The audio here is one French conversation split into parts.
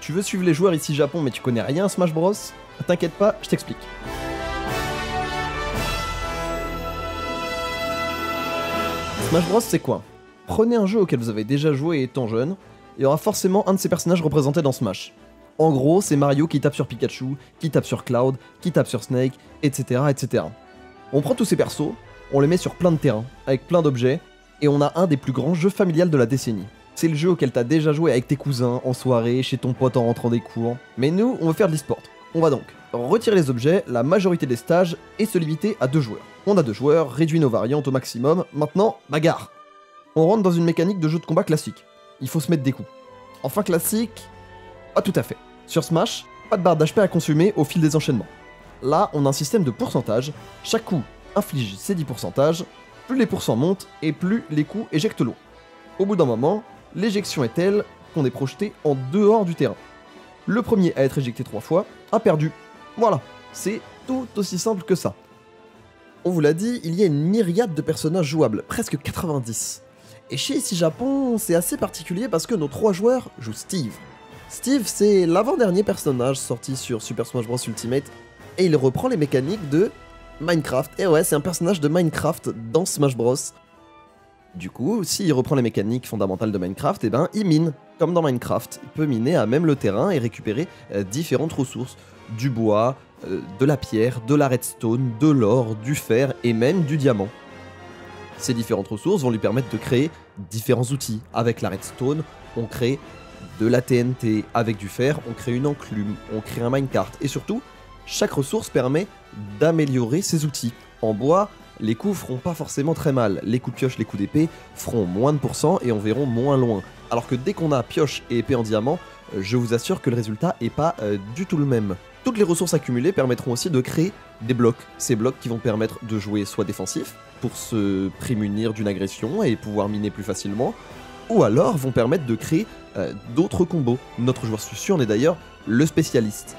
Tu veux suivre les joueurs ici Japon mais tu connais rien à Smash Bros? T'inquiète pas, je t'explique. Smash Bros c'est quoi? Prenez un jeu auquel vous avez déjà joué étant jeune, il y aura forcément un de ces personnages représentés dans Smash. En gros, c'est Mario qui tape sur Pikachu, qui tape sur Cloud, qui tape sur Snake, etc. etc. On prend tous ces persos, on les met sur plein de terrains, avec plein d'objets, et on a un des plus grands jeux familiales de la décennie. C'est le jeu auquel t'as déjà joué avec tes cousins, en soirée, chez ton pote en rentrant des cours. Mais nous, on veut faire de l'e-sport. On va donc retirer les objets, la majorité des stages, et se limiter à 2 joueurs. On a 2 joueurs, réduit nos variantes au maximum, maintenant, bagarre. On rentre dans une mécanique de jeu de combat classique. Il faut se mettre des coups. Enfin classique, pas tout à fait. Sur Smash, pas de barre d'HP à consommer au fil des enchaînements. Là, on a un système de pourcentage, chaque coup inflige ses 10%, plus les pourcents montent et plus les coups éjectent l'eau. Au bout d'un moment, l'éjection est telle qu'on est projeté en dehors du terrain. Le premier à être éjecté 3 fois a perdu. Voilà, c'est tout aussi simple que ça. On vous l'a dit, il y a une myriade de personnages jouables, presque 90. Et chez ici Japon, c'est assez particulier parce que nos 3 joueurs jouent Steve. Steve, c'est l'avant-dernier personnage sorti sur Super Smash Bros Ultimate, et il reprend les mécaniques de Minecraft. Et ouais, c'est un personnage de Minecraft dans Smash Bros. Du coup, s'il reprend les mécaniques fondamentales de Minecraft, et ben il mine, comme dans Minecraft. Il peut miner à même le terrain et récupérer différentes ressources. Du bois, de la pierre, de la redstone, de l'or, du fer et même du diamant. Ces différentes ressources vont lui permettre de créer différents outils. Avec la redstone, on crée de la TNT, avec du fer, on crée une enclume, on crée un minecart, et surtout, chaque ressource permet d'améliorer ses outils. En bois, les coups feront pas forcément très mal, les coups de pioche, les coups d'épée feront moins de pourcents et on verront moins loin. Alors que dès qu'on a pioche et épée en diamant, je vous assure que le résultat est pas du tout le même. Toutes les ressources accumulées permettront aussi de créer des blocs. Ces blocs qui vont permettre de jouer soit défensif, pour se prémunir d'une agression et pouvoir miner plus facilement, ou alors vont permettre de créer d'autres combos. Notre joueur sûr est d'ailleurs le spécialiste.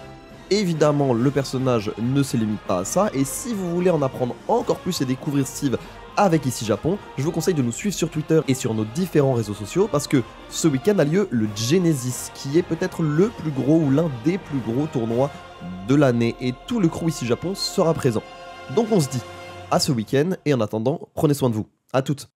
Évidemment, le personnage ne se limite pas à ça, et si vous voulez en apprendre encore plus et découvrir Steve avec ici Japon, je vous conseille de nous suivre sur Twitter et sur nos différents réseaux sociaux, parce que ce week-end a lieu le Genesis, qui est peut-être le plus gros ou l'un des plus gros tournois de l'année, et tout le crew ici Japon sera présent. Donc on se dit à ce week-end, et en attendant, prenez soin de vous. À toutes.